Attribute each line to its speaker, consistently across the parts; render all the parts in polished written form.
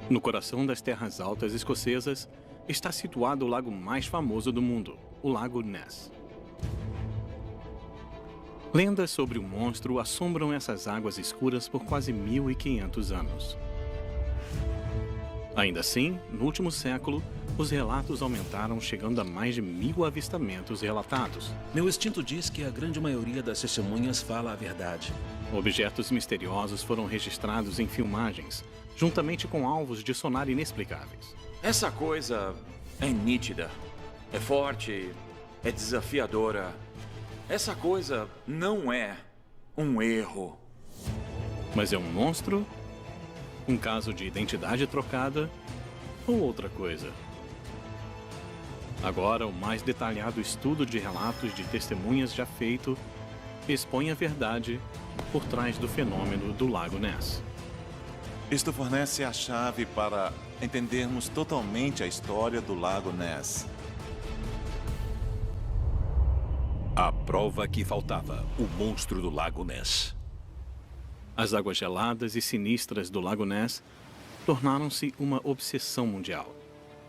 Speaker 1: No coração das terras altas escocesas está situado o lago mais famoso do mundo, o Lago Ness. Lendas sobre o monstro assombram essas águas escuras por quase 1.500 anos. Ainda assim, no último século, os relatos aumentaram, chegando a mais de 1.000 avistamentos relatados.
Speaker 2: Meu instinto diz que a grande maioria das testemunhas fala a verdade.
Speaker 1: Objetos misteriosos foram registrados em filmagens, juntamente com alvos de sonar inexplicáveis.
Speaker 3: Essa coisa é nítida, é forte, é desafiadora. Essa coisa não é um erro.
Speaker 1: Mas é um monstro? Um caso de identidade trocada? Ou outra coisa? Agora, o mais detalhado estudo de relatos de testemunhas já feito expõe a verdade por trás do fenômeno do Lago Ness.
Speaker 4: Isto fornece a chave para entendermos totalmente a história do Lago Ness.
Speaker 5: A prova que faltava, o monstro do Lago Ness.
Speaker 1: As águas geladas e sinistras do Lago Ness tornaram-se uma obsessão mundial.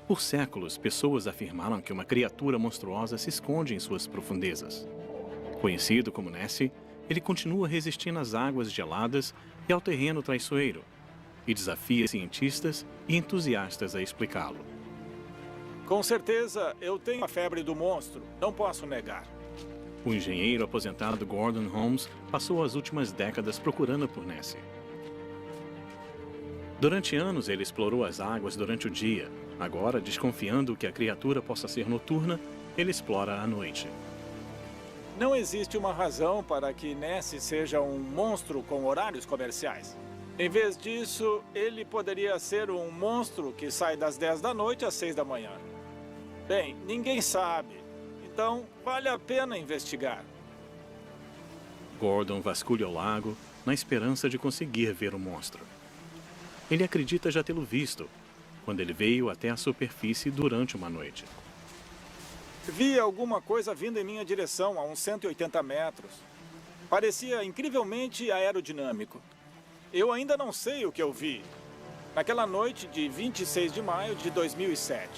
Speaker 1: Por séculos, pessoas afirmaram que uma criatura monstruosa se esconde em suas profundezas. Conhecido como Nessie, ele continua resistindo às águas geladas e ao terreno traiçoeiro, e desafia cientistas e entusiastas a explicá-lo.
Speaker 6: Com certeza, eu tenho a febre do monstro, não posso negar.
Speaker 1: O engenheiro aposentado Gordon Holmes passou as últimas décadas procurando por Nessie. Durante anos, ele explorou as águas durante o dia. Agora, desconfiando que a criatura possa ser noturna, ele explora à noite.
Speaker 6: Não existe uma razão para que Nessie seja um monstro com horários comerciais. Em vez disso, ele poderia ser um monstro que sai das 10 da noite às 6 da manhã. Bem, ninguém sabe. Então, vale a pena investigar.
Speaker 1: Gordon vasculha o lago na esperança de conseguir ver o monstro. Ele acredita já tê-lo visto, quando ele veio até a superfície durante uma noite.
Speaker 6: Vi alguma coisa vindo em minha direção a uns 180 metros. Parecia incrivelmente aerodinâmico. Eu ainda não sei o que eu vi. Naquela noite de 26 de maio de 2007.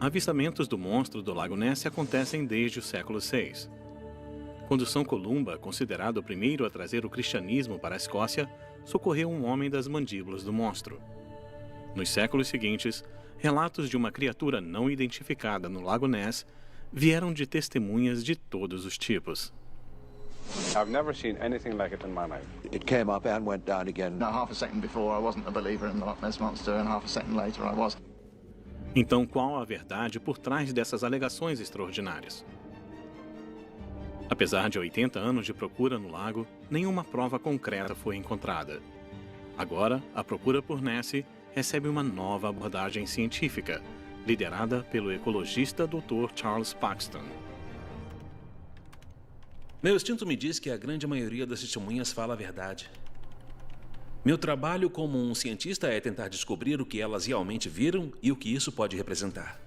Speaker 1: Avistamentos do monstro do Lago Ness acontecem desde o século VI. Quando São Columba, considerado o primeiro a trazer o cristianismo para a Escócia, socorreu um homem das mandíbulas do monstro. Nos séculos seguintes, relatos de uma criatura não identificada no Lago Ness vieram de testemunhas de todos os tipos.
Speaker 7: I've never seen anything like it in my life.
Speaker 8: It came up and went down again.
Speaker 9: Now, half a second before, I wasn't a believer in the Loch Ness Monster, and half a second later, I was.
Speaker 1: Então, qual a verdade por trás dessas alegações extraordinárias? Apesar de 80 anos de procura no lago, nenhuma prova concreta foi encontrada. Agora, a procura por Nessie recebe uma nova abordagem científica, liderada pelo ecologista Dr. Charles Paxton.
Speaker 2: Meu instinto me diz que a grande maioria das testemunhas fala a verdade. Meu trabalho como um cientista é tentar descobrir o que elas realmente viram e o que isso pode representar.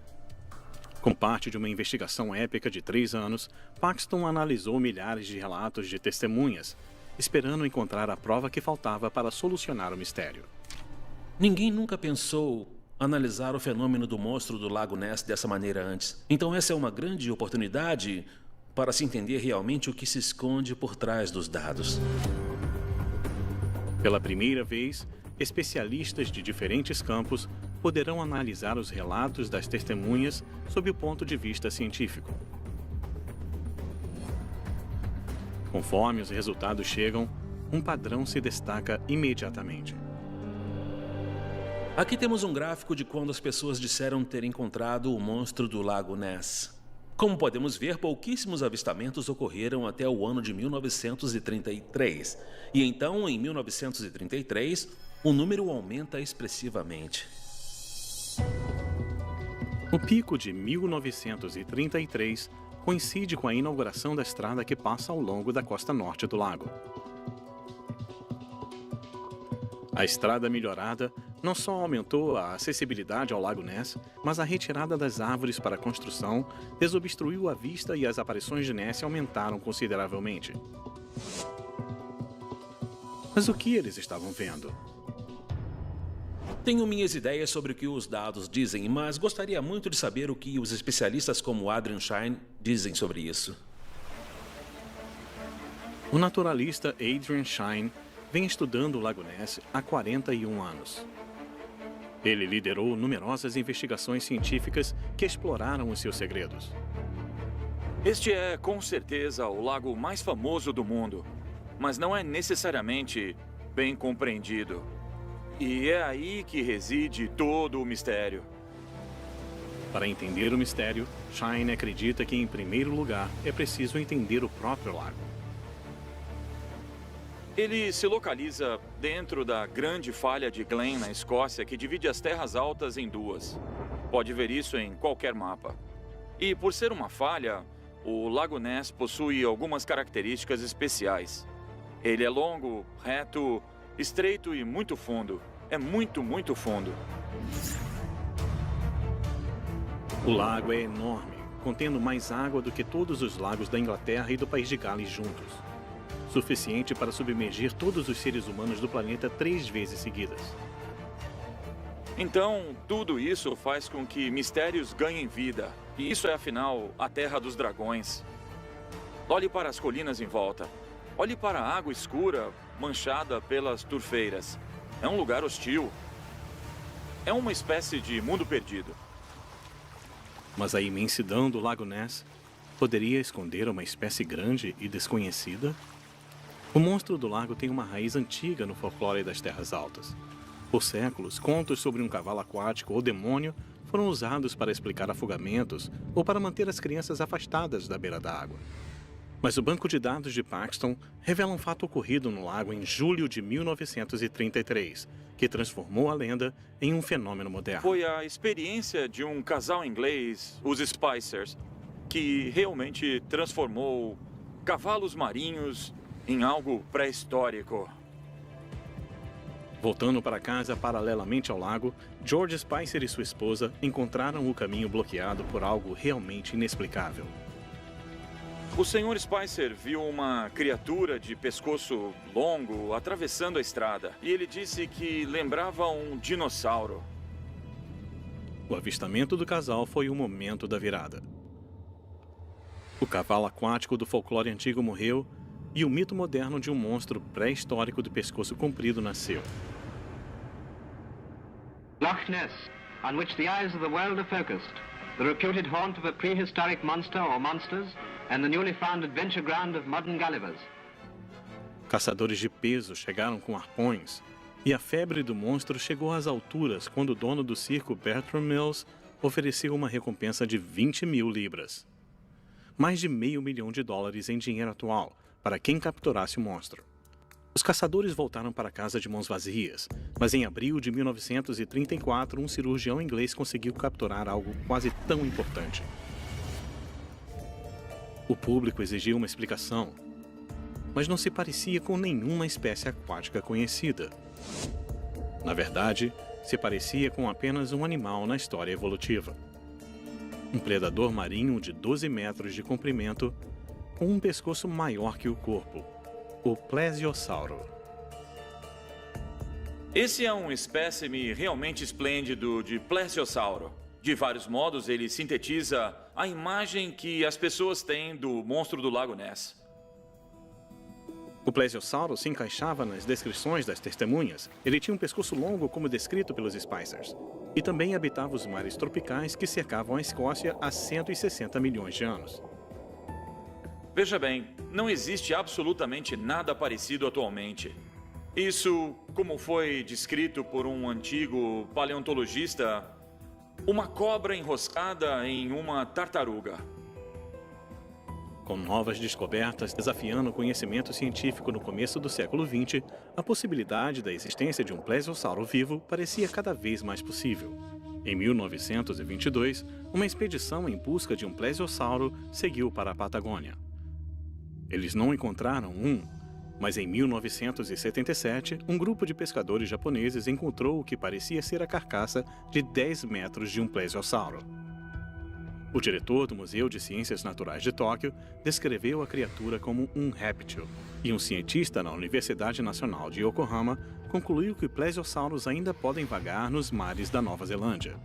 Speaker 1: Como parte de uma investigação épica de 3 anos, Paxton analisou milhares de relatos de testemunhas, esperando encontrar a prova que faltava para solucionar o mistério.
Speaker 2: Ninguém nunca pensou analisar o fenômeno do monstro do Lago Ness dessa maneira antes. Então essa é uma grande oportunidade para se entender realmente o que se esconde por trás dos dados.
Speaker 1: Pela primeira vez, especialistas de diferentes campos poderão analisar os relatos das testemunhas sob o ponto de vista científico. Conforme os resultados chegam, um padrão se destaca imediatamente.
Speaker 2: Aqui temos um gráfico de quando as pessoas disseram ter encontrado o monstro do Lago Ness. Como podemos ver, pouquíssimos avistamentos ocorreram até o ano de 1933. E então, em 1933, o número aumenta expressivamente.
Speaker 1: O pico de 1933 coincide com a inauguração da estrada que passa ao longo da costa norte do lago. A estrada melhorada não só aumentou a acessibilidade ao Lago Ness, mas a retirada das árvores para a construção desobstruiu a vista e as aparições de Nessie aumentaram consideravelmente. Mas o que eles estavam vendo?
Speaker 2: Tenho minhas ideias sobre o que os dados dizem, mas gostaria muito de saber o que os especialistas como Adrian Shine dizem sobre isso.
Speaker 1: O naturalista Adrian Shine vem estudando o Lago Ness há 41 anos. Ele liderou numerosas investigações científicas que exploraram os seus segredos.
Speaker 3: Este é, com certeza, o lago mais famoso do mundo, mas não é necessariamente bem compreendido. E é aí que reside todo o mistério.
Speaker 1: Para entender o mistério, Shine acredita que, em primeiro lugar, é preciso entender o próprio lago.
Speaker 3: Ele se localiza dentro da grande falha de Glen, na Escócia, que divide as terras altas em duas. Pode ver isso em qualquer mapa. E por ser uma falha, o Lago Ness possui algumas características especiais. Ele é longo, reto, estreito e muito fundo. É muito, muito fundo.
Speaker 1: O lago é enorme, contendo mais água do que todos os lagos da Inglaterra e do país de Gales juntos. Suficiente para submergir todos os seres humanos do planeta 3 vezes seguidas.
Speaker 3: Então, tudo isso faz com que mistérios ganhem vida. E isso é, afinal, a Terra dos Dragões. Olhe para as colinas em volta. Olhe para a água escura, manchada pelas turfeiras. É um lugar hostil. É uma espécie de mundo perdido.
Speaker 1: Mas a imensidão do Lago Ness poderia esconder uma espécie grande e desconhecida? O monstro do lago tem uma raiz antiga no folclore das Terras Altas. Por séculos, contos sobre um cavalo aquático ou demônio foram usados para explicar afogamentos ou para manter as crianças afastadas da beira da água. Mas o banco de dados de Paxton revela um fato ocorrido no lago em julho de 1933, que transformou a lenda em um fenômeno moderno.
Speaker 3: Foi a experiência de um casal inglês, os Spicers, que realmente transformou cavalos marinhos em algo pré-histórico.
Speaker 1: Voltando para casa paralelamente ao lago, George Spicer e sua esposa encontraram o caminho bloqueado por algo realmente inexplicável.
Speaker 3: O Sr. Spicer viu uma criatura de pescoço longo atravessando a estrada e ele disse que lembrava um dinossauro.
Speaker 1: O avistamento do casal foi o momento da virada. O cavalo aquático do folclore antigo morreu e o mito moderno de um monstro pré-histórico de pescoço comprido nasceu.
Speaker 10: Loch Ness, on which the eyes of the world are focused, the reputed haunt of a prehistoric monster or monsters, and the newly found adventure ground of modern Gullivers.
Speaker 1: Caçadores de peso chegaram com arpões, e a febre do monstro chegou às alturas quando o dono do circo Bertram Mills ofereceu uma recompensa de 20 mil libras. Mais de $500 mil em dinheiro atual, para quem capturasse o monstro. Os caçadores voltaram para casa de mãos vazias, mas em abril de 1934, um cirurgião inglês conseguiu capturar algo quase tão importante. O público exigiu uma explicação, mas não se parecia com nenhuma espécie aquática conhecida. Na verdade, se parecia com apenas um animal na história evolutiva. Um predador marinho de 12 metros de comprimento, com um pescoço maior que o corpo, o plesiosauro.
Speaker 3: Esse é um espécime realmente esplêndido de plesiosauro. De vários modos, ele sintetiza a imagem que as pessoas têm do monstro do Lago Ness.
Speaker 1: O plesiosauro se encaixava nas descrições das testemunhas. Ele tinha um pescoço longo, como descrito pelos Spicers, e também habitava os mares tropicais que cercavam a Escócia há 160 milhões de anos.
Speaker 3: Veja bem, não existe absolutamente nada parecido atualmente. Isso, como foi descrito por um antigo paleontologista, uma cobra enroscada em uma tartaruga.
Speaker 1: Com novas descobertas desafiando o conhecimento científico no começo do século XX, a possibilidade da existência de um plesiosauro vivo parecia cada vez mais possível. Em 1922, uma expedição em busca de um plesiosauro seguiu para a Patagônia. Eles não encontraram um, mas em 1977, um grupo de pescadores japoneses encontrou o que parecia ser a carcaça de 10 metros de um plesiosauro. O diretor do Museu de Ciências Naturais de Tóquio descreveu a criatura como um réptil, e um cientista na Universidade Nacional de Yokohama concluiu que plesiosauros ainda podem vagar nos mares da Nova Zelândia.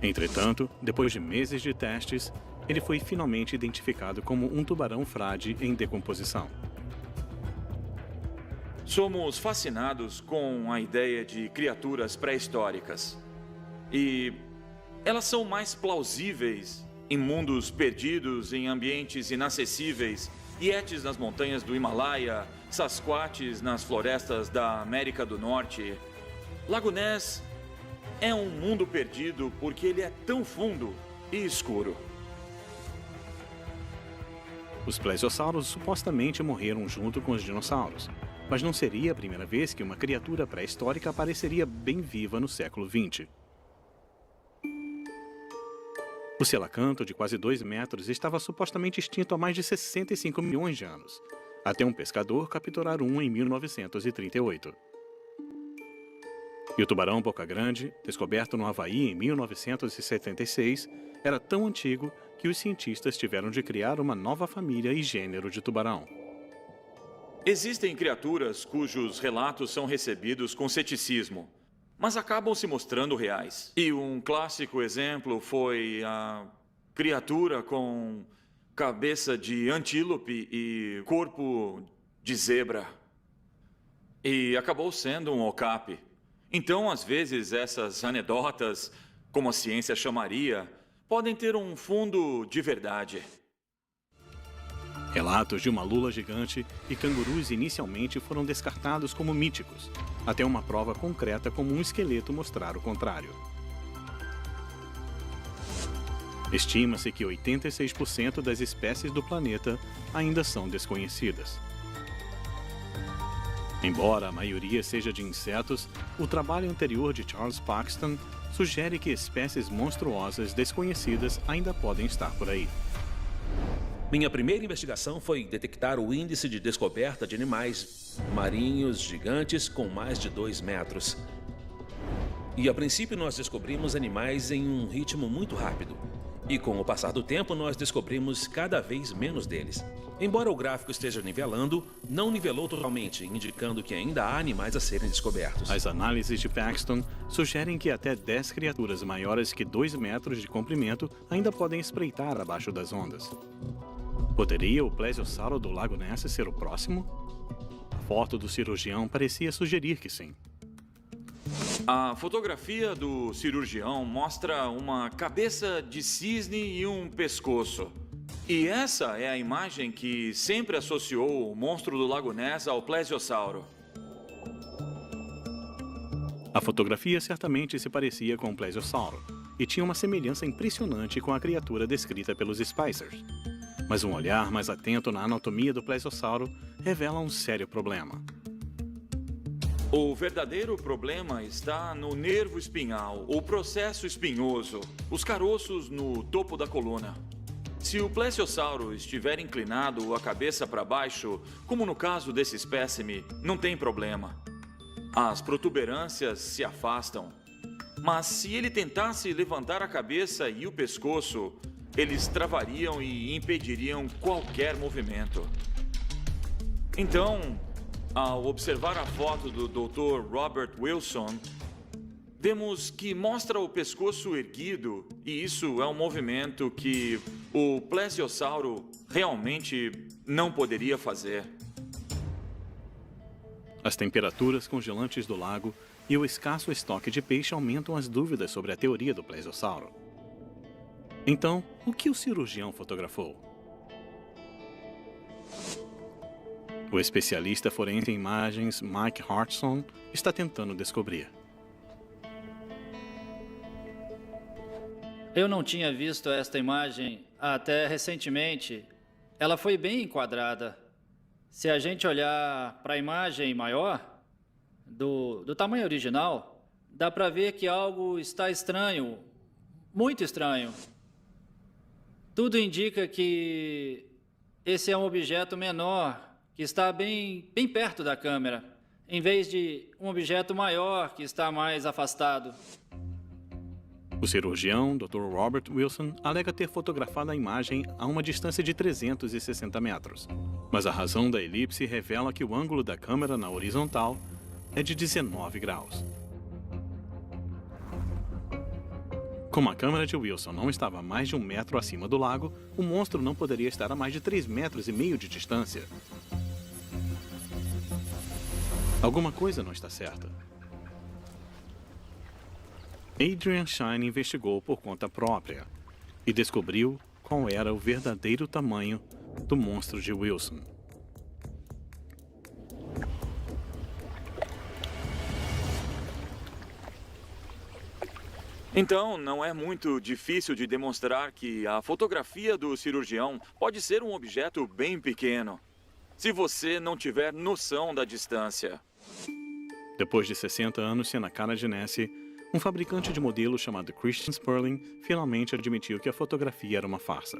Speaker 1: Entretanto, depois de meses de testes, ele foi finalmente identificado como um tubarão frade em decomposição.
Speaker 3: Somos fascinados com a ideia de criaturas pré-históricas. E elas são mais plausíveis em mundos perdidos, em ambientes inacessíveis, ietes nas montanhas do Himalaia, sasquatches nas florestas da América do Norte. Lago Ness é um mundo perdido porque ele é tão fundo e escuro.
Speaker 1: Os plesiosauros supostamente morreram junto com os dinossauros, mas não seria a primeira vez que uma criatura pré-histórica apareceria bem viva no século XX. O selacanto, de quase 2 metros, estava supostamente extinto há mais de 65 milhões de anos, até um pescador capturar um em 1938. E o tubarão boca grande, descoberto no Havaí em 1976, era tão antigo que os cientistas tiveram de criar uma nova família e gênero de tubarão.
Speaker 3: Existem criaturas cujos relatos são recebidos com ceticismo, mas acabam se mostrando reais. E um clássico exemplo foi a criatura com cabeça de antílope e corpo de zebra. E acabou sendo um okapi. Então, às vezes, essas anedotas, como a ciência chamaria, podem ter um fundo de verdade.
Speaker 1: Relatos de uma lula gigante e cangurus inicialmente foram descartados como míticos, até uma prova concreta como um esqueleto mostrar o contrário. Estima-se que 86% das espécies do planeta ainda são desconhecidas. Embora a maioria seja de insetos, o trabalho anterior de Charles Paxton sugere que espécies monstruosas desconhecidas ainda podem estar por aí.
Speaker 2: Minha primeira investigação foi detectar o índice de descoberta de animais marinhos gigantes com mais de 2 metros. E a princípio nós descobrimos animais em um ritmo muito rápido. E com o passar do tempo nós descobrimos cada vez menos deles. Embora o gráfico esteja nivelando, não nivelou totalmente, indicando que ainda há animais a serem descobertos.
Speaker 1: As análises de Paxton sugerem que até 10 criaturas maiores que 2 metros de comprimento ainda podem espreitar abaixo das ondas. Poderia o plesiosauro do Lago Ness ser o próximo? A foto do cirurgião parecia sugerir que sim.
Speaker 3: A fotografia do cirurgião mostra uma cabeça de cisne e um pescoço. E essa é a imagem que sempre associou o monstro do Lago Ness ao plesiosauro.
Speaker 1: A fotografia certamente se parecia com o plesiosauro e tinha uma semelhança impressionante com a criatura descrita pelos Spicers. Mas um olhar mais atento na anatomia do plesiosauro revela um sério problema.
Speaker 3: O verdadeiro problema está no nervo espinhal, o processo espinhoso, os caroços no topo da coluna. Se o plesiosauro estiver inclinado a cabeça para baixo, como no caso desse espécime, não tem problema. As protuberâncias se afastam. Mas se ele tentasse levantar a cabeça e o pescoço, eles travariam e impediriam qualquer movimento. Então, ao observar a foto do Dr. Robert Wilson, vemos que mostra o pescoço erguido, e isso é um movimento que o plesiosauro realmente não poderia fazer.
Speaker 1: As temperaturas congelantes do lago e o escasso estoque de peixe aumentam as dúvidas sobre a teoria do plesiosauro. Então, o que o cirurgião fotografou? O especialista forense em imagens Mike Hartson está tentando descobrir.
Speaker 11: Eu não tinha visto esta imagem até recentemente. Ela foi bem enquadrada. Se a gente olhar para a imagem maior, do tamanho original, dá para ver que algo está estranho, muito estranho. Tudo indica que esse é um objeto menor, que está bem perto da câmera, em vez de um objeto maior que está mais afastado.
Speaker 1: O cirurgião, Dr. Robert Wilson, alega ter fotografado a imagem a uma distância de 360 metros. Mas a razão da elipse revela que o ângulo da câmera na horizontal é de 19 graus. Como a câmera de Wilson não estava a mais de 1 metro acima do lago, o monstro não poderia estar a mais de 3,5 metros de distância. Alguma coisa não está certa. Adrian Shine investigou por conta própria e descobriu qual era o verdadeiro tamanho do monstro de Wilson.
Speaker 3: Então, não é muito difícil de demonstrar que a fotografia do cirurgião pode ser um objeto bem pequeno, se você não tiver noção da distância.
Speaker 1: Depois de 60 anos sendo a cara de Nessie, um fabricante de modelo chamado Christian Sperling finalmente admitiu que a fotografia era uma farsa.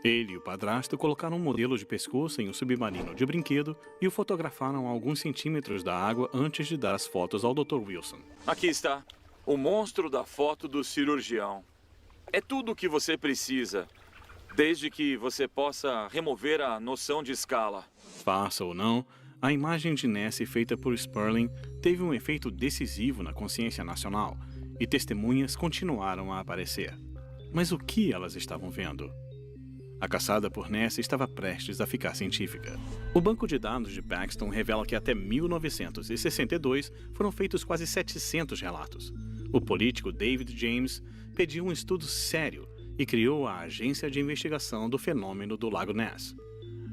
Speaker 1: Ele e o padrasto colocaram um modelo de pescoço em um submarino de brinquedo e o fotografaram a alguns centímetros da água antes de dar as fotos ao Dr. Wilson.
Speaker 3: Aqui está, o monstro da foto do cirurgião. É tudo o que você precisa, desde que você possa remover a noção de escala.
Speaker 1: Farsa ou não, a imagem de Nessie feita por Sperling teve um efeito decisivo na consciência nacional e testemunhas continuaram a aparecer. Mas o que elas estavam vendo? A caçada por Nessie estava prestes a ficar científica. O banco de dados de Paxton revela que até 1962 foram feitos quase 700 relatos. O político David James pediu um estudo sério e criou a Agência de Investigação do Fenômeno do Lago Ness.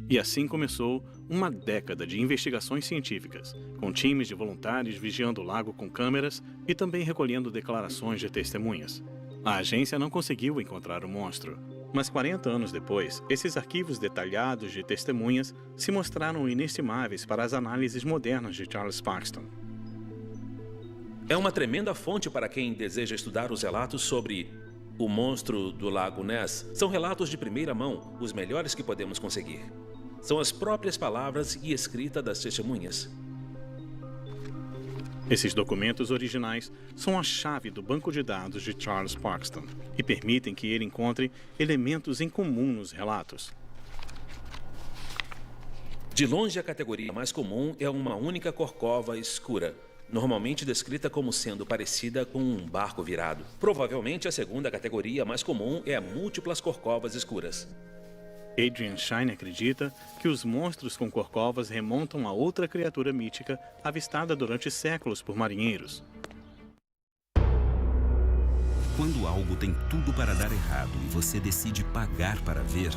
Speaker 1: E assim começou uma década de investigações científicas, com times de voluntários vigiando o lago com câmeras e também recolhendo declarações de testemunhas. A agência não conseguiu encontrar o monstro, mas 40 anos depois, esses arquivos detalhados de testemunhas se mostraram inestimáveis para as análises modernas de Charles Paxton.
Speaker 2: É uma tremenda fonte para quem deseja estudar os relatos sobre o monstro do Lago Ness. São relatos de primeira mão, os melhores que podemos conseguir. São as próprias palavras e escrita das testemunhas.
Speaker 1: Esses documentos originais são a chave do banco de dados de Charles Paxton e permitem que ele encontre elementos em comum nos relatos.
Speaker 2: De longe, a categoria mais comum é uma única corcova escura, normalmente descrita como sendo parecida com um barco virado. Provavelmente, a segunda categoria mais comum é múltiplas corcovas escuras.
Speaker 1: Adrian Shine acredita que os monstros com corcovas remontam a outra criatura mítica avistada durante séculos por marinheiros.
Speaker 12: Quando algo tem tudo para dar errado e você decide pagar para ver...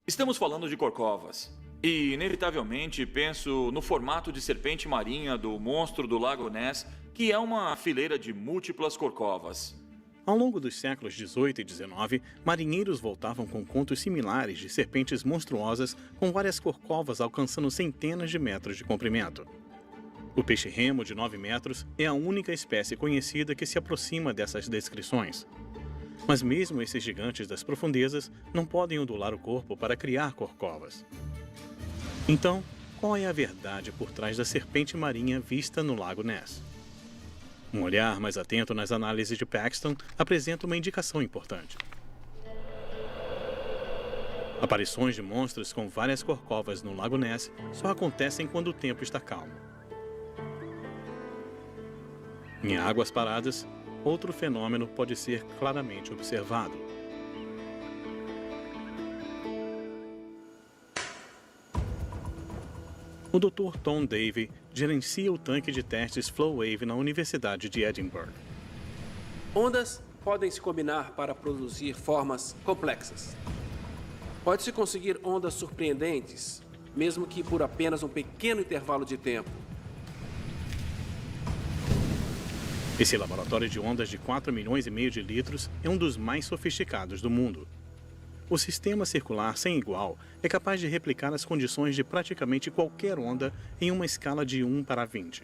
Speaker 3: Estamos falando de corcovas. E, inevitavelmente, penso no formato de serpente marinha do monstro do Lago Ness, que é uma fileira de múltiplas corcovas.
Speaker 1: Ao longo dos séculos XVIII e XIX, marinheiros voltavam com contos similares de serpentes monstruosas com várias corcovas alcançando centenas de metros de comprimento. O peixe-remo de 9 metros é a única espécie conhecida que se aproxima dessas descrições. Mas mesmo esses gigantes das profundezas não podem ondular o corpo para criar corcovas. Então, qual é a verdade por trás da serpente marinha vista no Lago Ness? Um olhar mais atento nas análises de Paxton apresenta uma indicação importante. Aparições de monstros com várias corcovas no Lago Ness só acontecem quando o tempo está calmo. Em águas paradas, outro fenômeno pode ser claramente observado. O Dr. Tom Davey gerencia o tanque de testes Flowwave na Universidade de Edinburgh.
Speaker 13: Ondas podem se combinar para produzir formas complexas. Pode-se conseguir ondas surpreendentes, mesmo que por apenas um pequeno intervalo de tempo.
Speaker 1: Esse laboratório de ondas de 4,5 milhões de litros é um dos mais sofisticados do mundo. O sistema circular sem igual é capaz de replicar as condições de praticamente qualquer onda em uma escala de 1 para 20.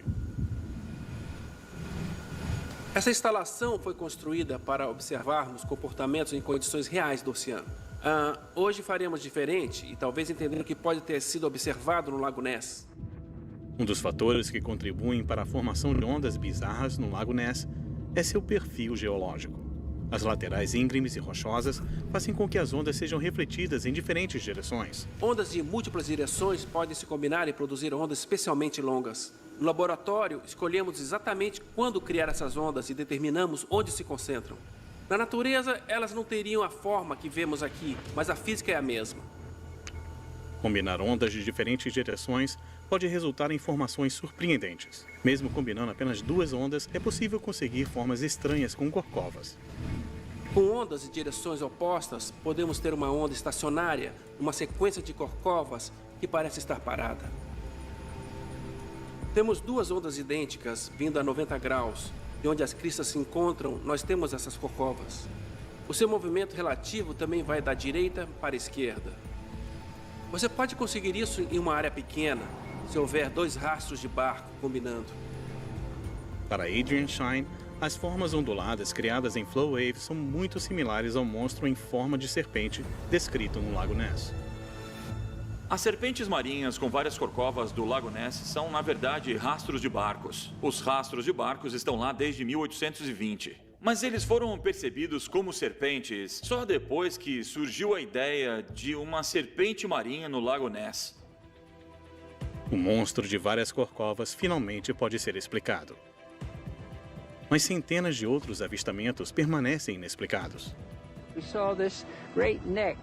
Speaker 13: Essa instalação foi construída para observarmos comportamentos em condições reais do oceano. Hoje faremos diferente e talvez entender o que pode ter sido observado no Lago Ness.
Speaker 1: Um dos fatores que contribuem para a formação de ondas bizarras no Lago Ness é seu perfil geológico. As laterais íngremes e rochosas fazem com que as ondas sejam refletidas em diferentes direções.
Speaker 13: Ondas de múltiplas direções podem se combinar e produzir ondas especialmente longas. No laboratório, escolhemos exatamente quando criar essas ondas e determinamos onde se concentram. Na natureza, elas não teriam a forma que vemos aqui, mas a física é a mesma.
Speaker 1: Combinar ondas de diferentes direções pode resultar em formações surpreendentes. Mesmo combinando apenas duas ondas, é possível conseguir formas estranhas com corcovas.
Speaker 13: Com ondas de direções opostas, podemos ter uma onda estacionária, uma sequência de corcovas que parece estar parada. Temos duas ondas idênticas vindo a 90 graus, e onde as cristas se encontram, nós temos essas corcovas. O seu movimento relativo também vai da direita para a esquerda. Você pode conseguir isso em uma área pequena, se houver dois rastros de barco combinando.
Speaker 1: Para Adrian Shine, as formas onduladas criadas em Flow Wave são muito similares ao monstro em forma de serpente descrito no Lago Ness.
Speaker 3: As serpentes marinhas com várias corcovas do Lago Ness são, na verdade, rastros de barcos. Os rastros de barcos estão lá desde 1820. Mas eles foram percebidos como serpentes só depois que surgiu a ideia de uma serpente marinha no Lago Ness.
Speaker 1: O monstro de várias corcovas finalmente pode ser explicado. Mas centenas de outros avistamentos permanecem inexplicados.
Speaker 14: We saw this great neck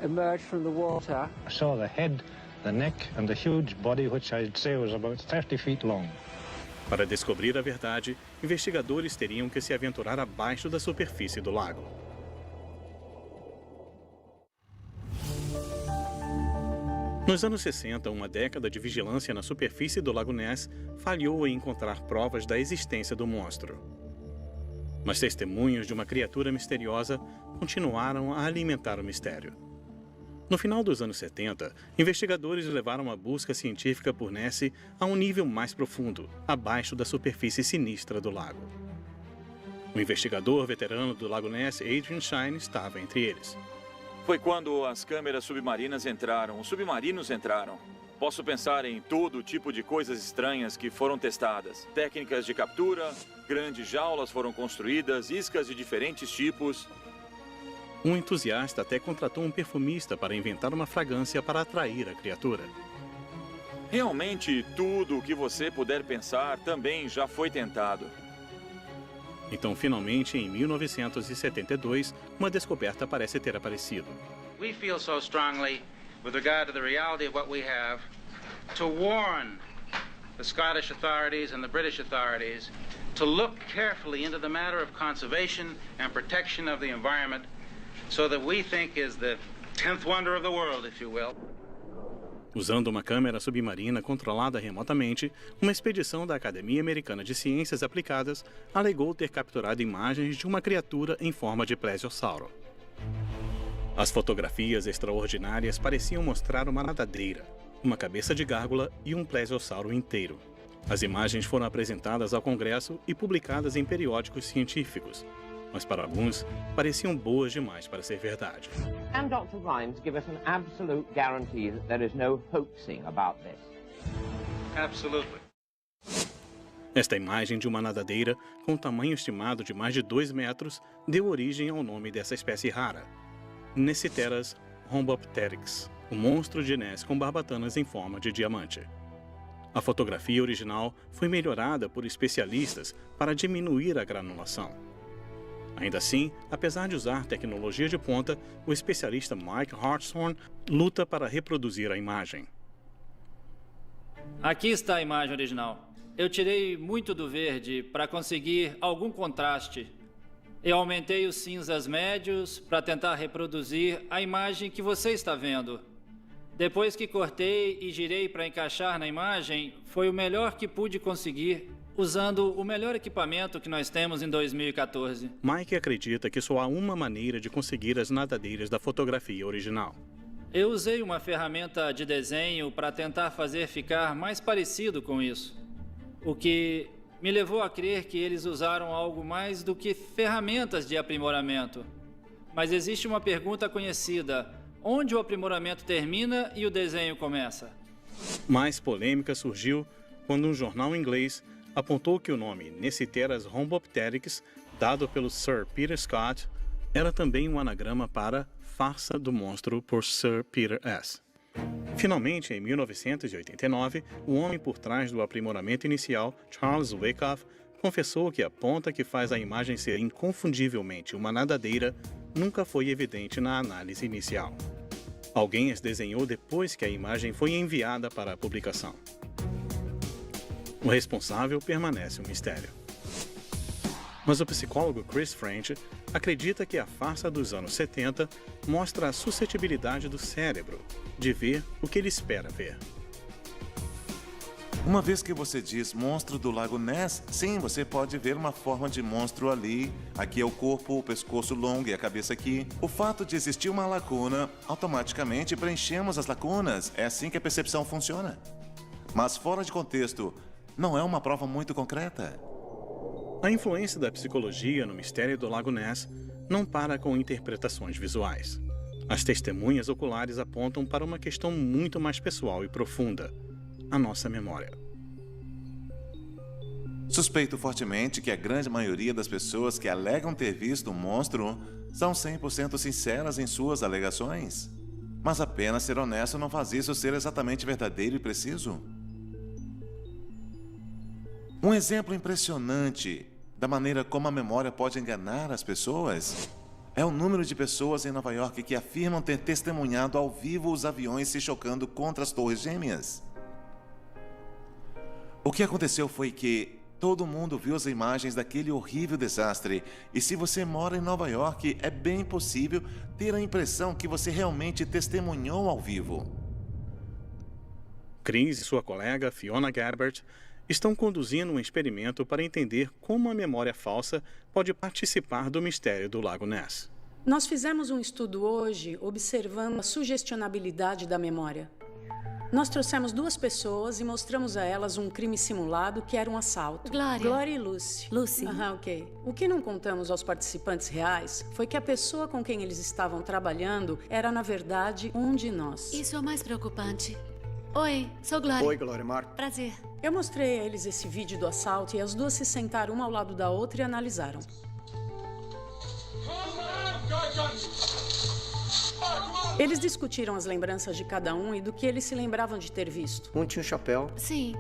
Speaker 14: emerge from the water.
Speaker 15: I saw the head, the neck and the huge body which I'd say was about 30 feet long.
Speaker 1: Para descobrir a verdade, investigadores teriam que se aventurar abaixo da superfície do lago. Nos anos 60, uma década de vigilância na superfície do Lago Ness falhou em encontrar provas da existência do monstro. Mas testemunhos de uma criatura misteriosa continuaram a alimentar o mistério. No final dos anos 70, investigadores levaram a busca científica por Ness a um nível mais profundo, abaixo da superfície sinistra do lago. O investigador veterano do Lago Ness, Adrian Shine, estava entre eles.
Speaker 3: Foi quando as câmeras submarinas entraram, os submarinos entraram. Posso pensar em todo tipo de coisas estranhas que foram testadas. Técnicas de captura, grandes jaulas foram construídas, iscas de diferentes tipos.
Speaker 1: Um entusiasta até contratou um perfumista para inventar uma fragrância para atrair a criatura.
Speaker 3: Realmente, tudo o que você puder pensar também já foi tentado.
Speaker 1: Então, finalmente, em 1972, uma descoberta parece ter aparecido.
Speaker 16: We feel so strongly with regard to the reality of what we have to warn the Scottish authorities and the British authorities to look carefully into the matter of conservation and protection of the environment so that we think is the 10th wonder of the world, if you will.
Speaker 1: Usando uma câmera submarina controlada remotamente, uma expedição da Academia Americana de Ciências Aplicadas alegou ter capturado imagens de uma criatura em forma de plesiosauro. As fotografias extraordinárias pareciam mostrar uma nadadeira, uma cabeça de gárgula e um plesiosauro inteiro. As imagens foram apresentadas ao Congresso e publicadas em periódicos científicos, mas para alguns pareciam boas demais para ser verdade.
Speaker 17: Can Dr. Rhymes give us an absolute guarantee that there is no hoaxing about this?
Speaker 16: Absolutely.
Speaker 1: Esta imagem de uma nadadeira com um tamanho estimado de mais de 2 metros deu origem ao nome dessa espécie rara, Nessiteras rhombopteryx, o monstro de Ness com barbatanas em forma de diamante. A fotografia original foi melhorada por especialistas para diminuir a granulação. Ainda assim, apesar de usar tecnologia de ponta, o especialista Mike Hartshorn luta para reproduzir a imagem.
Speaker 11: Aqui está a imagem original. Eu tirei muito do verde para conseguir algum contraste. Eu aumentei os cinzas médios para tentar reproduzir a imagem que você está vendo. Depois que cortei e girei para encaixar na imagem, foi o melhor que pude conseguir, usando o melhor equipamento que nós temos em 2014.
Speaker 1: Mike acredita que só há uma maneira de conseguir as nadadeiras da fotografia original.
Speaker 11: Eu usei uma ferramenta de desenho para tentar fazer ficar mais parecido com isso. O que me levou a crer que eles usaram algo mais do que ferramentas de aprimoramento. Mas existe uma pergunta conhecida: onde o aprimoramento termina e o desenho começa?
Speaker 1: Mais polêmica surgiu quando um jornal inglês apontou que o nome Neciteras rhombopteryx, dado pelo Sir Peter Scott, era também um anagrama para Farsa do Monstro por Sir Peter S. Finalmente, em 1989, o homem por trás do aprimoramento inicial, Charles Wyckoff, confessou que a ponta que faz a imagem ser inconfundivelmente uma nadadeira nunca foi evidente na análise inicial. Alguém as desenhou depois que a imagem foi enviada para a publicação. O responsável permanece um mistério. Mas o psicólogo Chris French acredita que a farsa dos anos 70 mostra a suscetibilidade do cérebro de ver o que ele espera ver.
Speaker 4: Uma vez que você diz monstro do Lago Ness, sim, você pode ver uma forma de monstro ali. Aqui é o corpo, o pescoço longo e a cabeça aqui. O fato de existir uma lacuna, automaticamente preenchemos as lacunas. É assim que a percepção funciona. Mas fora de contexto, não é uma prova muito concreta.
Speaker 1: A influência da psicologia no mistério do Lago Ness não para com interpretações visuais. As testemunhas oculares apontam para uma questão muito mais pessoal e profunda: a nossa memória.
Speaker 4: Suspeito fortemente que a grande maioria das pessoas que alegam ter visto um monstro são 100% sinceras em suas alegações. Mas apenas ser honesto não faz isso ser exatamente verdadeiro e preciso. Um exemplo impressionante da maneira como a memória pode enganar as pessoas é o número de pessoas em Nova York que afirmam ter testemunhado ao vivo os aviões se chocando contra as Torres Gêmeas. O que aconteceu foi que todo mundo viu as imagens daquele horrível desastre, e se você mora em Nova York, é bem possível ter a impressão que você realmente testemunhou ao vivo.
Speaker 1: Chris e sua colega Fiona Gerbert estão conduzindo um experimento para entender como a memória falsa pode participar do mistério do Lago Ness.
Speaker 18: Nós fizemos um estudo hoje observando a sugestionabilidade da memória. Nós trouxemos 2 pessoas e mostramos a elas um crime simulado que era um assalto. Glória e Lucy. Ok. O que não contamos aos participantes reais foi que a pessoa com quem eles estavam trabalhando era, na verdade, um de nós.
Speaker 19: Isso é o mais preocupante. Oi, sou Glória.
Speaker 20: Oi, Glória Mark.
Speaker 19: Prazer.
Speaker 18: Eu mostrei a eles esse vídeo do assalto e as 2 se sentaram uma ao lado da outra e analisaram. Eles discutiram as lembranças de cada um e do que eles se lembravam de ter visto.
Speaker 20: Um tinha um chapéu.
Speaker 19: Sim.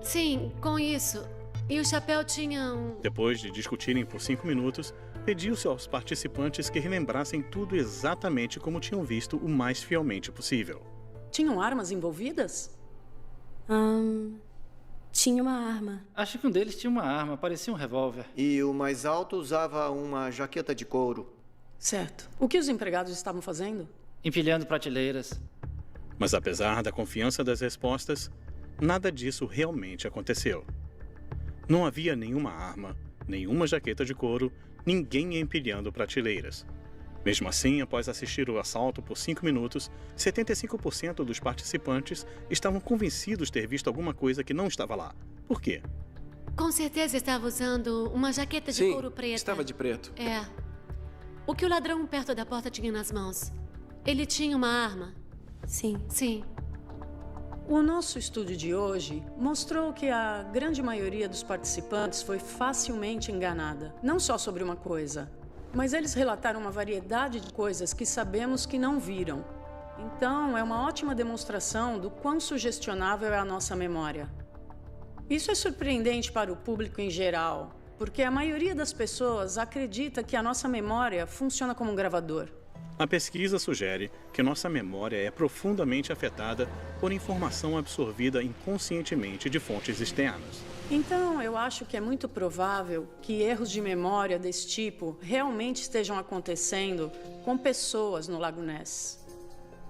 Speaker 19: Sim, com isso. E o chapéu tinha um...
Speaker 1: Depois de discutirem por 5 minutos, pediu-se aos participantes que relembrassem tudo exatamente como tinham visto o mais fielmente possível.
Speaker 18: Tinham armas envolvidas?
Speaker 21: Tinha uma arma.
Speaker 11: Acho que um deles tinha uma arma, parecia um revólver.
Speaker 20: E o mais alto usava uma jaqueta de couro.
Speaker 18: Certo. O que os empregados estavam fazendo?
Speaker 11: Empilhando prateleiras.
Speaker 1: Mas apesar da confiança das respostas, nada disso realmente aconteceu. Não havia nenhuma arma, nenhuma jaqueta de couro, ninguém empilhando prateleiras. Mesmo assim, após assistir o assalto por 5 minutos, 75% dos participantes estavam convencidos de ter visto alguma coisa que não estava lá. Por quê?
Speaker 19: Com certeza estava usando uma jaqueta de couro preta.
Speaker 13: Estava de preto.
Speaker 19: É. O que o ladrão perto da porta tinha nas mãos? Ele tinha uma arma?
Speaker 21: Sim.
Speaker 19: Sim.
Speaker 18: O nosso estudo de hoje mostrou que a grande maioria dos participantes foi facilmente enganada. Não só sobre uma coisa, mas eles relataram uma variedade de coisas que sabemos que não viram. Então, é uma ótima demonstração do quão sugestionável é a nossa memória. Isso é surpreendente para o público em geral, porque a maioria das pessoas acredita que a nossa memória funciona como um gravador.
Speaker 1: A pesquisa sugere que nossa memória é profundamente afetada por informação absorvida inconscientemente de fontes externas.
Speaker 18: Então, eu acho que é muito provável que erros de memória desse tipo realmente estejam acontecendo com pessoas no Lago Ness.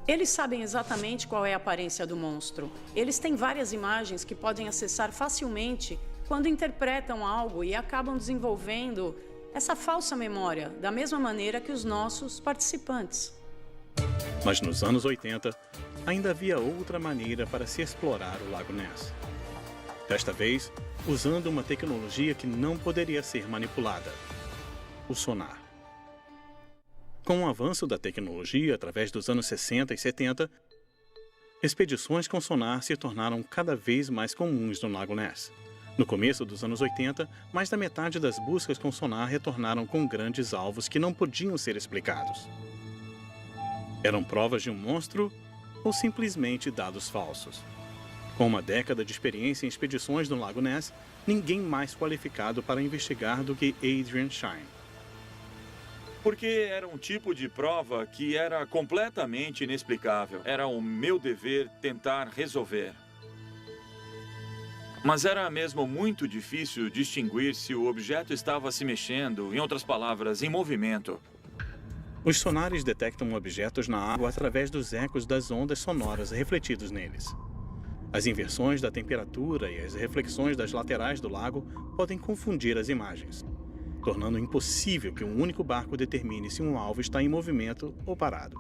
Speaker 18: Eles sabem exatamente qual é a aparência do monstro. Eles têm várias imagens que podem acessar facilmente quando interpretam algo e acabam desenvolvendo essa falsa memória, da mesma maneira que os nossos participantes.
Speaker 1: Mas nos anos 80, ainda havia outra maneira para se explorar o Lago Ness. Desta vez, usando uma tecnologia que não poderia ser manipulada: o sonar. Com o avanço da tecnologia através dos anos 60 e 70, Expedições com sonar se tornaram cada vez mais comuns no Lago Ness. No começo dos anos 80, mais da metade das buscas com sonar retornaram com grandes alvos que não podiam ser explicados. Eram provas de um monstro ou simplesmente dados falsos. Com uma década de experiência em expedições no Lago Ness, ninguém mais qualificado para investigar do que Adrian Shine.
Speaker 3: Porque era um tipo de prova que era completamente inexplicável. Era o meu dever tentar resolver. Mas era mesmo muito difícil distinguir se o objeto estava se mexendo, em outras palavras, em movimento.
Speaker 1: Os sonares detectam objetos na água através dos ecos das ondas sonoras refletidos neles. As inversões da temperatura e as reflexões das laterais do lago podem confundir as imagens, tornando impossível que um único barco determine se um alvo está em movimento ou parado.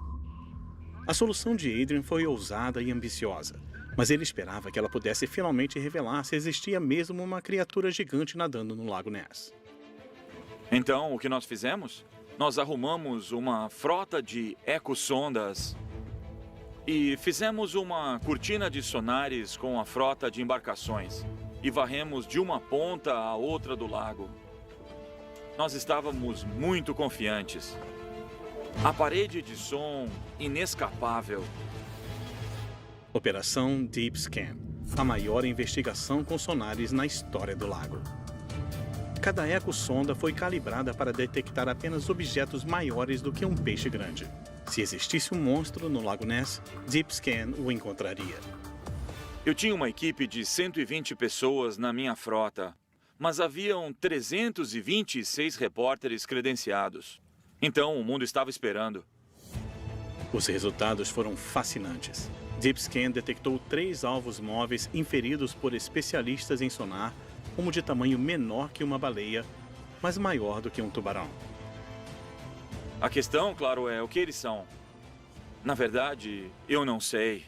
Speaker 1: A solução de Adrian foi ousada e ambiciosa, mas ele esperava que ela pudesse finalmente revelar se existia mesmo uma criatura gigante nadando no Lago Ness.
Speaker 3: Então, o que nós fizemos? Nós arrumamos uma frota de ecossondas e fizemos uma cortina de sonares com a frota de embarcações e varremos de uma ponta à outra do lago. Nós estávamos muito confiantes. A parede de som inescapável.
Speaker 1: Operação Deep Scan, a maior investigação com sonares na história do lago. Cada ecossonda foi calibrada para detectar apenas objetos maiores do que um peixe grande. Se existisse um monstro no Lago Ness, Deep Scan o encontraria.
Speaker 3: Eu tinha uma equipe de 120 pessoas na minha frota, mas haviam 326 repórteres credenciados. Então, o mundo estava esperando.
Speaker 1: Os resultados foram fascinantes. Deep Scan detectou 3 alvos móveis inferidos por especialistas em sonar como de tamanho menor que uma baleia, mas maior do que um tubarão.
Speaker 3: A questão, claro, é o que eles são. Na verdade, eu não sei.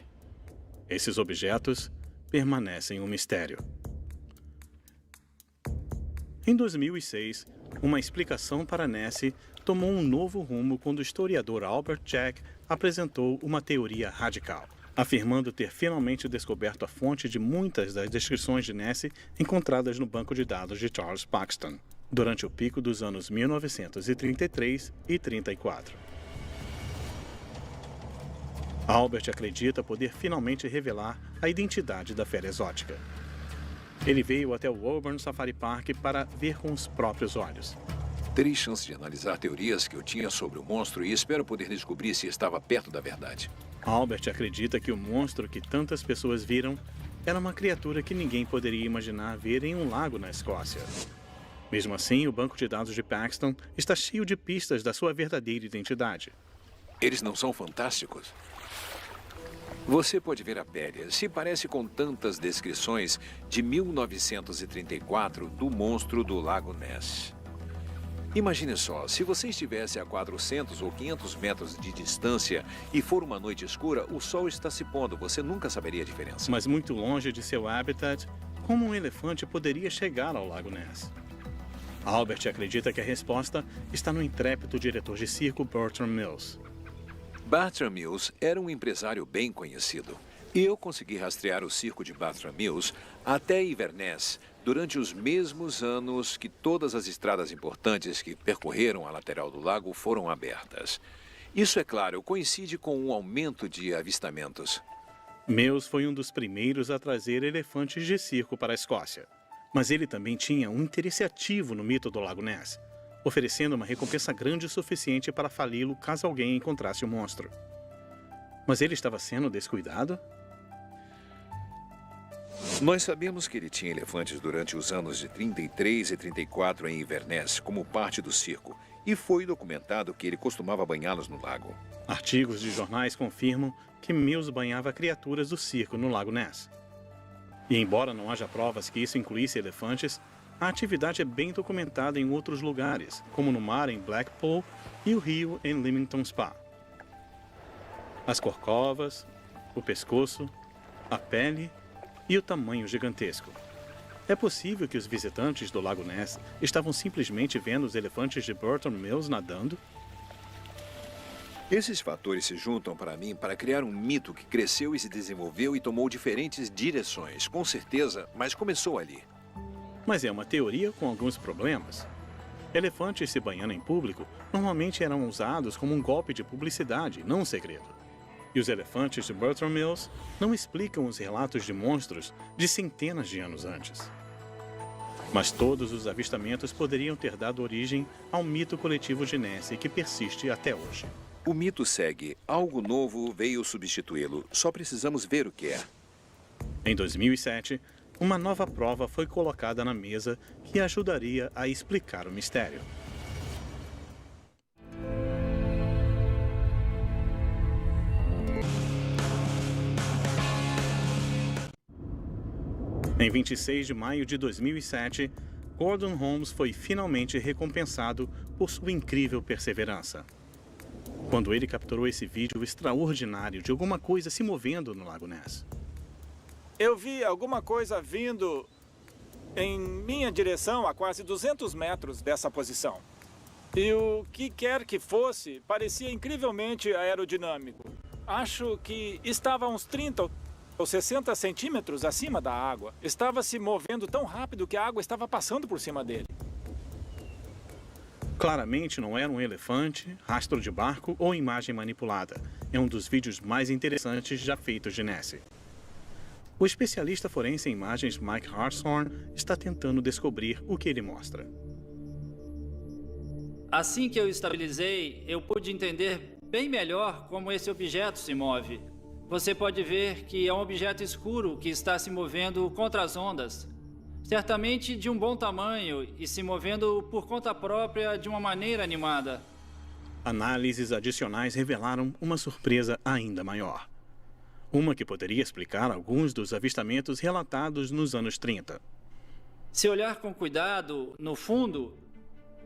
Speaker 1: Esses objetos permanecem um mistério. Em 2006, uma explicação para Nessie tomou um novo rumo quando o historiador Albert Jack apresentou uma teoria radical, afirmando ter finalmente descoberto a fonte de muitas das descrições de Nessie encontradas no banco de dados de Charles Paxton, durante o pico dos anos 1933 e 34. Albert acredita poder finalmente revelar a identidade da fera exótica. Ele veio até o Auburn Safari Park para ver com os próprios olhos.
Speaker 5: Terei chance de analisar teorias que eu tinha sobre o monstro e espero poder descobrir se estava perto da verdade.
Speaker 1: Albert acredita que o monstro que tantas pessoas viram era uma criatura que ninguém poderia imaginar ver em um lago na Escócia. Mesmo assim, o banco de dados de Paxton está cheio de pistas da sua verdadeira identidade.
Speaker 5: Eles não são fantásticos? Você pode ver a pele. Se parece com tantas descrições de 1934 do monstro do Lago Ness. Imagine só, se você estivesse a 400 ou 500 metros de distância e for uma noite escura, o sol está se pondo, você nunca saberia a diferença.
Speaker 1: Mas muito longe de seu habitat, como um elefante poderia chegar ao Lago Ness? Albert acredita que a resposta está no intrépido diretor de circo Bertram Mills.
Speaker 5: Bertram Mills era um empresário bem conhecido. E eu consegui rastrear o circo de Bertram Mills até Inverness durante os mesmos anos que todas as estradas importantes que percorreram a lateral do lago foram abertas. Isso, é claro, coincide com um aumento de avistamentos.
Speaker 1: Mills foi um dos primeiros a trazer elefantes de circo para a Escócia. Mas ele também tinha um interesse ativo no mito do Lago Ness, oferecendo uma recompensa grande o suficiente para fali-lo caso alguém encontrasse o monstro. Mas ele estava sendo descuidado?
Speaker 5: Nós sabemos que ele tinha elefantes durante os anos de 33 e 34 em Inverness, como parte do circo, e foi documentado que ele costumava banhá-los no lago.
Speaker 1: Artigos de jornais confirmam que Mills banhava criaturas do circo no Lago Ness. E embora não haja provas que isso incluísse elefantes, a atividade é bem documentada em outros lugares, como no mar em Blackpool e o rio em Leamington Spa. As corcovas, o pescoço, a pele e o tamanho gigantesco. É possível que os visitantes do Lago Ness estavam simplesmente vendo os elefantes de Bertram Mills nadando?
Speaker 5: Esses fatores se juntam para mim para criar um mito que cresceu e se desenvolveu e tomou diferentes direções, com certeza, mas começou ali.
Speaker 1: Mas é uma teoria com alguns problemas. Elefantes se banhando em público normalmente eram usados como um golpe de publicidade, não um segredo. E os elefantes de Bertram Mills não explicam os relatos de monstros de centenas de anos antes. Mas todos os avistamentos poderiam ter dado origem ao mito coletivo de Nessie que persiste até hoje.
Speaker 5: O mito segue. Algo novo veio substituí-lo. Só precisamos ver o que é.
Speaker 1: Em 2007, uma nova prova foi colocada na mesa que ajudaria a explicar o mistério. Em 26 de maio de 2007, Gordon Holmes foi finalmente recompensado por sua incrível perseverança. Quando ele capturou esse vídeo extraordinário de alguma coisa se movendo no Lago Ness.
Speaker 6: Eu vi alguma coisa vindo em minha direção a quase 200 metros dessa posição. E o que quer que fosse, parecia incrivelmente aerodinâmico. Acho que estava a uns 30 ou 60 centímetros acima da água. Estava se movendo tão rápido que a água estava passando por cima dele.
Speaker 1: Claramente não era um elefante, rastro de barco ou imagem manipulada. É um dos vídeos mais interessantes já feitos de Nessie. O especialista forense em imagens Mike Hartshorn está tentando descobrir o que ele mostra.
Speaker 11: Assim que eu estabilizei, eu pude entender bem melhor como esse objeto se move. Você pode ver que é um objeto escuro que está se movendo contra as ondas. Certamente de um bom tamanho e se movendo por conta própria de uma maneira animada.
Speaker 1: Análises adicionais revelaram uma surpresa ainda maior. Uma que poderia explicar alguns dos avistamentos relatados nos anos 30.
Speaker 11: Se olhar com cuidado, no fundo,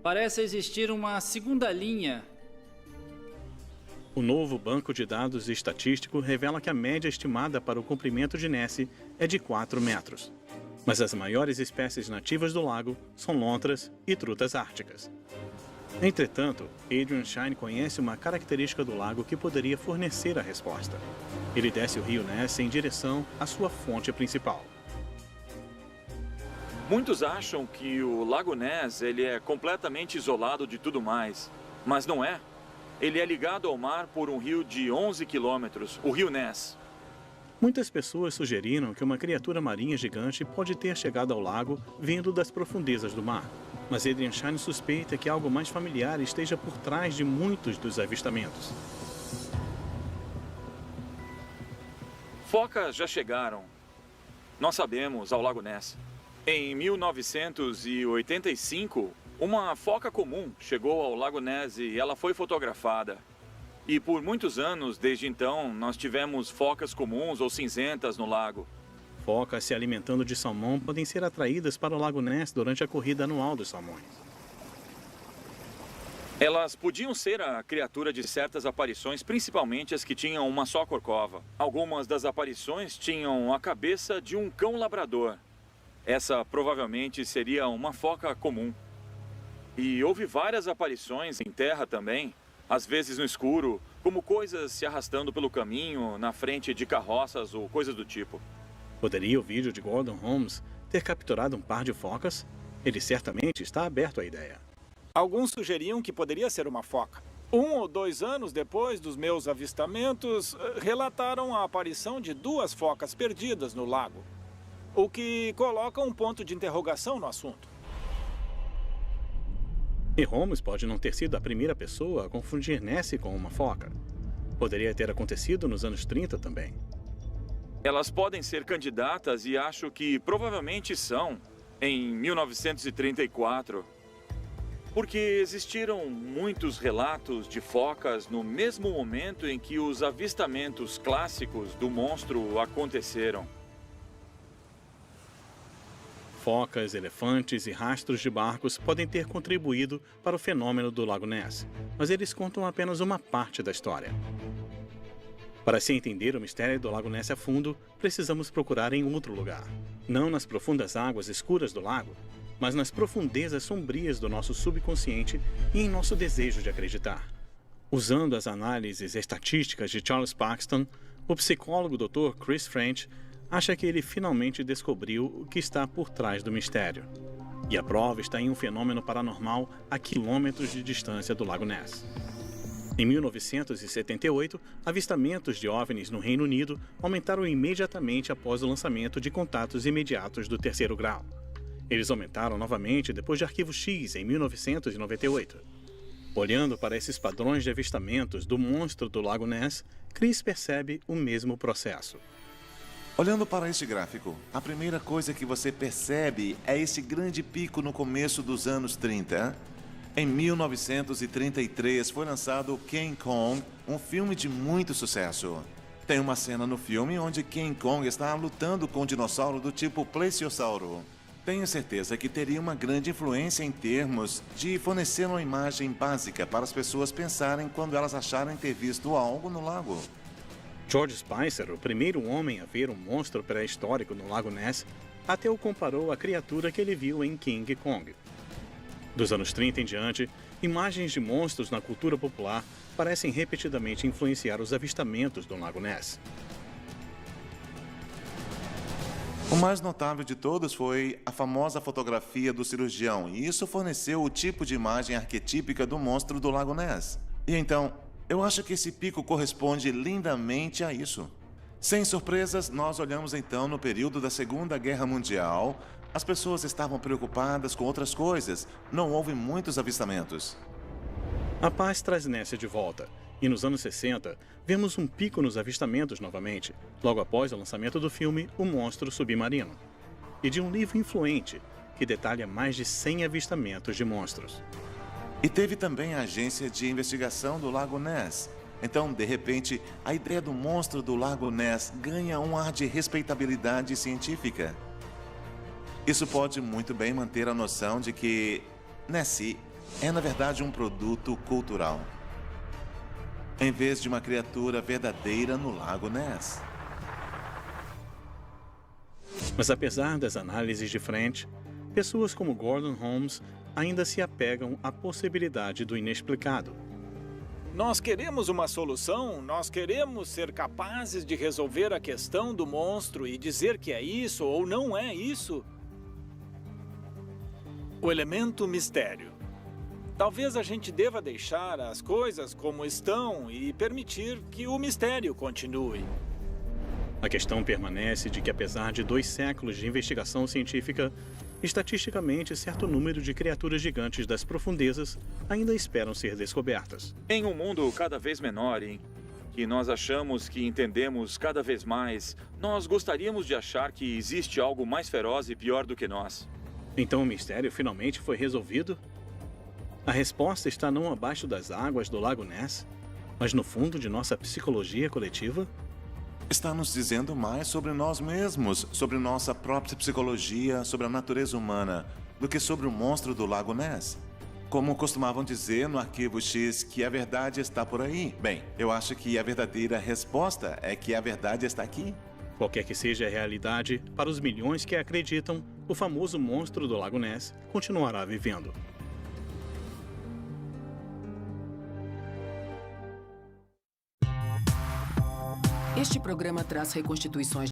Speaker 11: parece existir uma segunda linha.
Speaker 1: O novo banco de dados estatístico revela que a média estimada para o comprimento de Nessie é de 4 metros. Mas as maiores espécies nativas do lago são lontras e trutas árticas. Entretanto, Adrian Shine conhece uma característica do lago que poderia fornecer a resposta. Ele desce o rio Ness em direção à sua fonte principal.
Speaker 3: Muitos acham que o Lago Ness ele é completamente isolado de tudo mais, mas não é. Ele é ligado ao mar por um rio de 11 quilômetros, o rio Ness.
Speaker 1: Muitas pessoas sugeriram que uma criatura marinha gigante pode ter chegado ao lago vindo das profundezas do mar. Mas Adrian Shine suspeita que algo mais familiar esteja por trás de muitos dos avistamentos.
Speaker 3: Focas já chegaram. Nós sabemos ao Lago Ness. Em 1985, uma foca comum chegou ao Lago Ness e ela foi fotografada. E por muitos anos, desde então, nós tivemos focas comuns ou cinzentas no lago.
Speaker 1: Focas se alimentando de salmão podem ser atraídas para o Lago Ness durante a corrida anual dos salmões.
Speaker 3: Elas podiam ser a criatura de certas aparições, principalmente as que tinham uma só corcova. Algumas das aparições tinham a cabeça de um cão labrador. Essa provavelmente seria uma foca comum. E houve várias aparições em terra também. Às vezes no escuro, como coisas se arrastando pelo caminho, na frente de carroças ou coisas do tipo.
Speaker 1: Poderia o vídeo de Gordon Holmes ter capturado um par de focas? Ele certamente está aberto à ideia.
Speaker 6: Alguns sugeriam que poderia ser uma foca. 1 ou 2 anos depois dos meus avistamentos, relataram a aparição de 2 focas perdidas no lago, o que coloca um ponto de interrogação no assunto.
Speaker 1: E Holmes pode não ter sido a primeira pessoa a confundir Nessie com uma foca. Poderia ter acontecido nos anos 30 também.
Speaker 3: Elas podem ser candidatas e acho que provavelmente são em 1934. Porque existiram muitos relatos de focas no mesmo momento em que os avistamentos clássicos do monstro aconteceram.
Speaker 1: Focas, elefantes e rastros de barcos podem ter contribuído para o fenômeno do Lago Ness, mas eles contam apenas uma parte da história. Para se entender o mistério do Lago Ness a fundo, precisamos procurar em outro lugar. Não nas profundas águas escuras do lago, mas nas profundezas sombrias do nosso subconsciente e em nosso desejo de acreditar. Usando as análises estatísticas de Charles Paxton, o psicólogo Dr. Chris French acha que ele finalmente descobriu o que está por trás do mistério. E a prova está em um fenômeno paranormal a quilômetros de distância do Lago Ness. Em 1978, avistamentos de OVNIs no Reino Unido aumentaram imediatamente após o lançamento de contatos imediatos do terceiro grau. Eles aumentaram novamente depois de Arquivo X, em 1998. Olhando para esses padrões de avistamentos do monstro do Lago Ness, Chris percebe o mesmo processo.
Speaker 4: Olhando para este gráfico, a primeira coisa que você percebe é esse grande pico no começo dos anos 30. Em 1933 foi lançado King Kong, um filme de muito sucesso. Tem uma cena no filme onde King Kong está lutando com um dinossauro do tipo plesiosauro. Tenho certeza que teria uma grande influência em termos de fornecer uma imagem básica para as pessoas pensarem quando elas acharem ter visto algo no lago.
Speaker 1: George Spicer, o primeiro homem a ver um monstro pré-histórico no Lago Ness, até o comparou à criatura que ele viu em King Kong. Dos anos 30 em diante, imagens de monstros na cultura popular parecem repetidamente influenciar os avistamentos do Lago Ness.
Speaker 4: O mais notável de todos foi a famosa fotografia do cirurgião, e isso forneceu o tipo de imagem arquetípica do monstro do Lago Ness. E então, eu acho que esse pico corresponde lindamente a isso. Sem surpresas, nós olhamos então no período da Segunda Guerra Mundial. As pessoas estavam preocupadas com outras coisas. Não houve muitos avistamentos.
Speaker 1: A paz traz Ness de volta. E nos anos 60, vemos um pico nos avistamentos novamente, logo após o lançamento do filme O Monstro Submarino. E de um livro influente, que detalha mais de 100 avistamentos de monstros.
Speaker 4: E teve também a agência de investigação do Lago Ness. Então, de repente, a ideia do monstro do Lago Ness ganha um ar de respeitabilidade científica. Isso pode muito bem manter a noção de que Nessie é, na verdade, um produto cultural, em vez de uma criatura verdadeira no Lago Ness.
Speaker 1: Mas apesar das análises de French, pessoas como Gordon Holmes ainda se apegam à possibilidade do inexplicado.
Speaker 6: Nós queremos uma solução, nós queremos ser capazes de resolver a questão do monstro e dizer que é isso ou não é isso. O elemento mistério. Talvez a gente deva deixar as coisas como estão e permitir que o mistério continue.
Speaker 1: A questão permanece de que, apesar de 2 séculos de investigação científica, estatisticamente, certo número de criaturas gigantes das profundezas ainda esperam ser descobertas.
Speaker 3: Em um mundo cada vez menor, em que nós achamos que entendemos cada vez mais, nós gostaríamos de achar que existe algo mais feroz e pior do que nós.
Speaker 1: Então o mistério finalmente foi resolvido? A resposta está não abaixo das águas do Lago Ness, mas no fundo de nossa psicologia coletiva?
Speaker 4: Está nos dizendo mais sobre nós mesmos, sobre nossa própria psicologia, sobre a natureza humana, do que sobre o monstro do Lago Ness. Como costumavam dizer no Arquivo X, que a verdade está por aí. Bem, eu acho que a verdadeira resposta é que a verdade está aqui.
Speaker 1: Qualquer que seja a realidade, para os milhões que acreditam, o famoso monstro do Lago Ness continuará vivendo.
Speaker 7: Este programa traz reconstituições